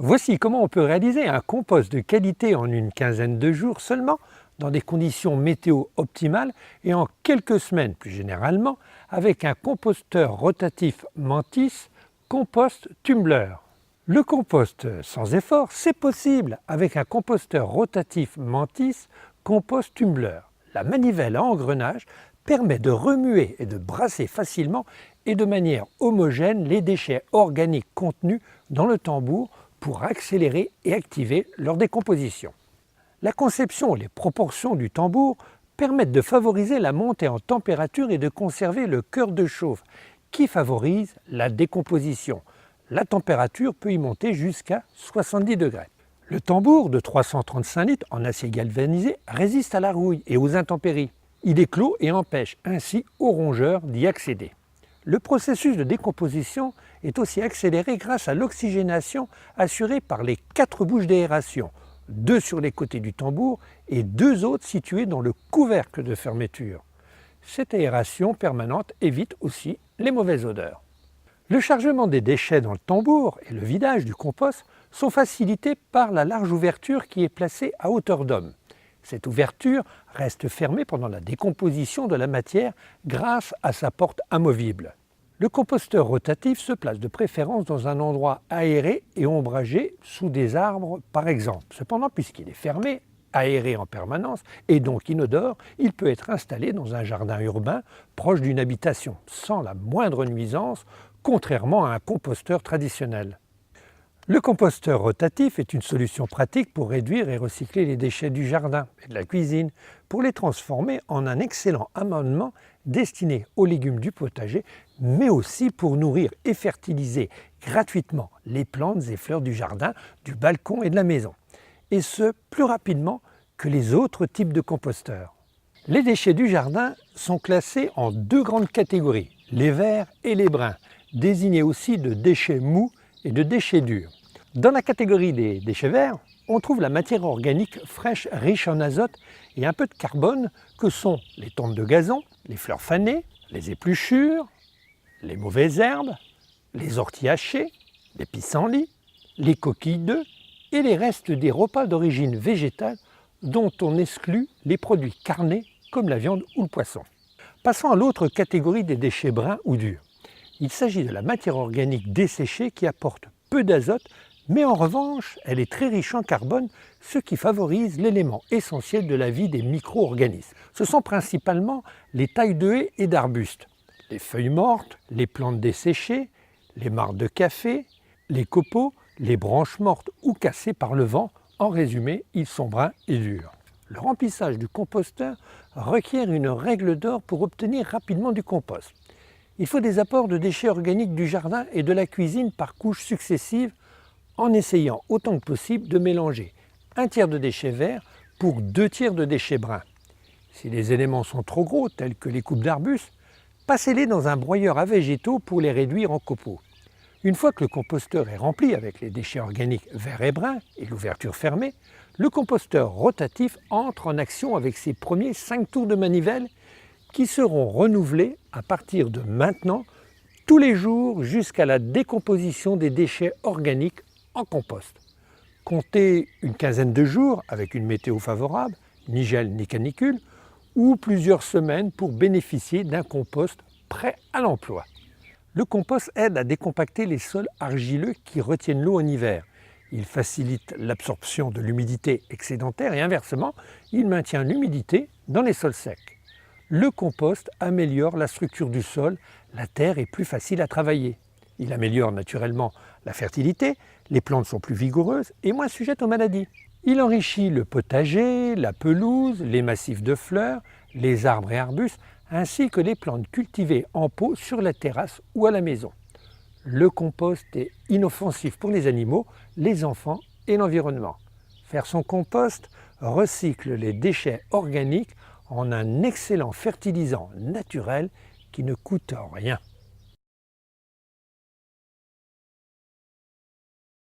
Voici comment on peut réaliser un compost de qualité en une quinzaine de jours seulement, dans des conditions météo optimales et en quelques semaines plus généralement, avec un composteur rotatif Mantis Compost Tumbler. Le compost sans effort, c'est possible avec un composteur rotatif Mantis Compost Tumbler. La manivelle à engrenage permet de remuer et de brasser facilement et de manière homogène les déchets organiques contenus dans le tambour pour accélérer et activer leur décomposition. La conception et les proportions du tambour permettent de favoriser la montée en température et de conserver le cœur de chauffe qui favorise la décomposition. La température peut y monter jusqu'à 70 degrés. Le tambour de 335 litres en acier galvanisé résiste à la rouille et aux intempéries. Il est clos et empêche ainsi aux rongeurs d'y accéder. Le processus de décomposition est aussi accéléré grâce à l'oxygénation assurée par les 4 bouches d'aération, 2 sur les côtés du tambour et 2 autres situées dans le couvercle de fermeture. Cette aération permanente évite aussi les mauvaises odeurs. Le chargement des déchets dans le tambour et le vidage du compost sont facilités par la large ouverture qui est placée à hauteur d'homme. Cette ouverture reste fermée pendant la décomposition de la matière grâce à sa porte amovible. Le composteur rotatif se place de préférence dans un endroit aéré et ombragé, sous des arbres par exemple. Cependant, puisqu'il est fermé, aéré en permanence et donc inodore, il peut être installé dans un jardin urbain proche d'une habitation, sans la moindre nuisance, contrairement à un composteur traditionnel. Le composteur rotatif est une solution pratique pour réduire et recycler les déchets du jardin et de la cuisine, pour les transformer en un excellent amendement destiné aux légumes du potager, mais aussi pour nourrir et fertiliser gratuitement les plantes et fleurs du jardin, du balcon et de la maison, et ce plus rapidement que les autres types de composteurs. Les déchets du jardin sont classés en 2 grandes catégories, les verts et les bruns, désignés aussi de déchets mous et de déchets durs. Dans la catégorie des déchets verts, on trouve la matière organique fraîche riche en azote et un peu de carbone que sont les tombes de gazon, les fleurs fanées, les épluchures, les mauvaises herbes, les orties hachées, les pissenlits, les coquilles d'œufs et les restes des repas d'origine végétale dont on exclut les produits carnés comme la viande ou le poisson. Passons à l'autre catégorie des déchets bruns ou durs. Il s'agit de la matière organique desséchée qui apporte peu d'azote, mais en revanche, elle est très riche en carbone, ce qui favorise l'élément essentiel de la vie des micro-organismes. Ce sont principalement les tailles de haies et d'arbustes, les feuilles mortes, les plantes desséchées, les marcs de café, les copeaux, les branches mortes ou cassées par le vent. En résumé, ils sont bruns et durs. Le remplissage du composteur requiert une règle d'or pour obtenir rapidement du compost. Il faut des apports de déchets organiques du jardin et de la cuisine par couches successives, en essayant autant que possible de mélanger 1/3 de déchets verts pour 2/3 de déchets bruns. Si les éléments sont trop gros, tels que les coupes d'arbustes, passez-les dans un broyeur à végétaux pour les réduire en copeaux. Une fois que le composteur est rempli avec les déchets organiques verts et bruns et l'ouverture fermée, le composteur rotatif entre en action avec ses premiers 5 tours de manivelle qui seront renouvelés à partir de maintenant tous les jours jusqu'à la décomposition des déchets organiques en compost. Comptez une quinzaine de jours avec une météo favorable, ni gel ni canicule, ou plusieurs semaines pour bénéficier d'un compost prêt à l'emploi. Le compost aide à décompacter les sols argileux qui retiennent l'eau en hiver. Il facilite l'absorption de l'humidité excédentaire et inversement, il maintient l'humidité dans les sols secs. Le compost améliore la structure du sol, la terre est plus facile à travailler. Il améliore naturellement la fertilité, les plantes sont plus vigoureuses et moins sujettes aux maladies. Il enrichit le potager, la pelouse, les massifs de fleurs, les arbres et arbustes, ainsi que les plantes cultivées en pot sur la terrasse ou à la maison. Le compost est inoffensif pour les animaux, les enfants et l'environnement. Faire son compost recycle les déchets organiques en un excellent fertilisant naturel qui ne coûte rien.